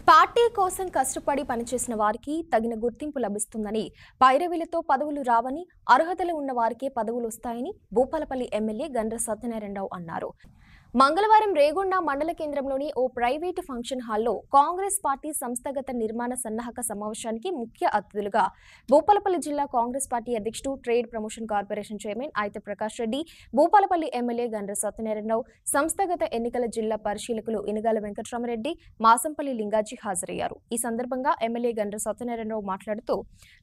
Party కోసం కష్టపడి పనిచేసిన వారికి తగిన గుర్తింపు లభిస్తుందని, పైరవీలతో పదవులు రావని, అర్హతలు ఉన్న వారికే పదవులు వస్తాయని భూపాలపల్లి ఎమ్మెల్యే గండ్ర సత్యనారాయణరావు అన్నారు. మంగళవారం రేగొండ మండల కేంద్రంలోని ఓ ప్రైవేటు ఫంక్షన్ హాల్లో కాంగ్రెస్ పార్టీ సంస్థాగత నిర్మాణ సన్నాహక సమావేశానికి ముఖ్య అతిథులుగా భూపాలపల్లి జిల్లా కాంగ్రెస్ పార్టీ అధ్యక్షుడు, ట్రేడ్ ప్రమోషన్ కార్పొరేషన్ చైర్మన్ అయితే ప్రకాష్ రెడ్డి, భూపాలపల్లి ఎమ్మెల్యే గండ్ర సత్యనారాయణరావు, సంస్థాగత ఎన్నికల జిల్లా పరిశీలకులు ఇనగాల వెంకటరామరెడ్డి, మాసంపల్లి లింగాజీ హాజరయ్యారు. ఈ సందర్భంగా ఎమ్మెల్యే గండ్ర సత్యనారాయణరావు మాట్లాడుతూ,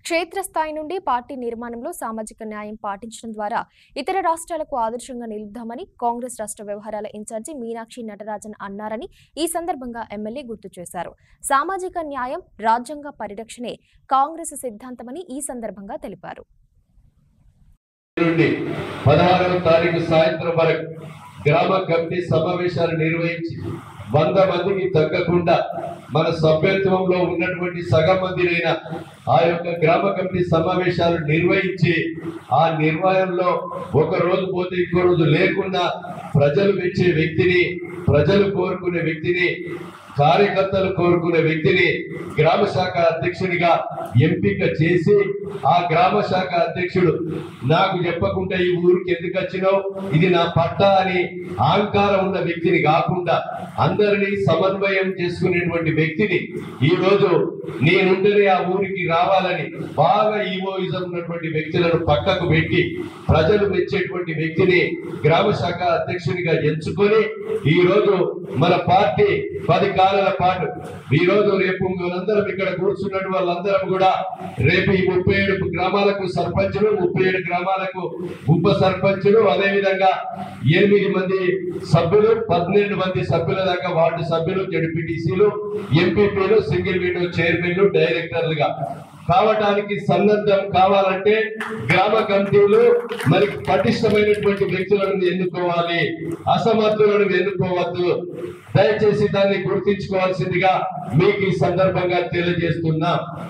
క్షేత్రస్థాయి నుండి పార్టీ నిర్మాణంలో సామాజిక న్యాయం పాటించడం ద్వారా ఇతర రాష్ట్రాలకు ఆదర్శంగా నిలుద్దామని కాంగ్రెస్ రాష్ట్ర వ్యవహారాల ఇన్ఛార్జి మీనాక్షి నటరాజన్ అన్నారని ఈ సందర్భంగా ఎమ్మెల్యే గుర్తు చేశారు. సామాజిక న్యాయం, రాజ్యాంగ పరిరక్షణే కాంగ్రెస్ సిద్ధాంతమని ఈ సందర్భంగా తెలిపారు. 16వ తారీఖు సాయంత్రం వరకు గ్రామ కమిటీ సమావేశాలు నిర్వహించి 100 మందికి తగ్గకుండా మన సభ్యత్వంలో ఉన్నటువంటి సగం మందినైనా ఆ యొక్క గ్రామ కమిటీ సమావేశాలు నిర్వహించి ఆ నిర్వహణలో ఒక రోజు పోతే ఇంకో రోజు లేకుండా ప్రజలు మెచ్చే వ్యక్తిని, ప్రజలు కోరుకునే వ్యక్తిని, కార్యకర్తలు కోరుకునే వ్యక్తిని గ్రామ శాఖ అధ్యక్షునిగా ఎంపిక చేసి ఆ గ్రామ శాఖ అధ్యక్షుడు నాకు చెప్పకుండా ఈ ఊరికి ఎందుకు వచ్చినావు, ఇది నా పట్టా అని అహంకారం ఉన్న వ్యక్తిని కాకుండా అందరినీ సమన్వయం చేసుకునేటువంటి వ్యక్తిని ఈ రోజు నేనుంటేనే ఆ ఊరికి రావాలని బాగా ఈవోయిజం ఉన్నటువంటి వ్యక్తులను పక్కకు పెట్టి ప్రజలు మెచ్చేటువంటి వ్యక్తిని గ్రామ శాఖ అధ్యక్షునిగా ఎంచుకొని ఈ రోజు మన పార్టీ 10 కాలాల పాటు ఈ రోజు రేపు మనందరం ఇక్కడ కూర్చున్నట్టు వాళ్ళందరం కూడా రేపు ఈ 37 గ్రామాలకు సర్పంచులు, 37 గ్రామాలకు ఉప సర్పంచులు, అదేవిధంగా 8 మంది సభ్యులు, 12 మంది సభ్యుల దాకా వార్డు సభ్యులు, జడ్పీటీసీలు, ఎంపీపీలు, సింగిల్ విండో చైర్మన్లు, డైరెక్టర్లుగా కావడానికి సన్నద్ధం కావాలంటే గ్రామ కమిటీలు మరి పటిష్టమైనటువంటి వ్యక్తులను ఎన్నుకోవాలి, అసమర్థులను ఎన్నుకోవద్దు. దయచేసి దాన్ని గుర్తించుకోవాల్సిందిగా మీకు ఈ సందర్భంగా తెలియజేస్తున్నా.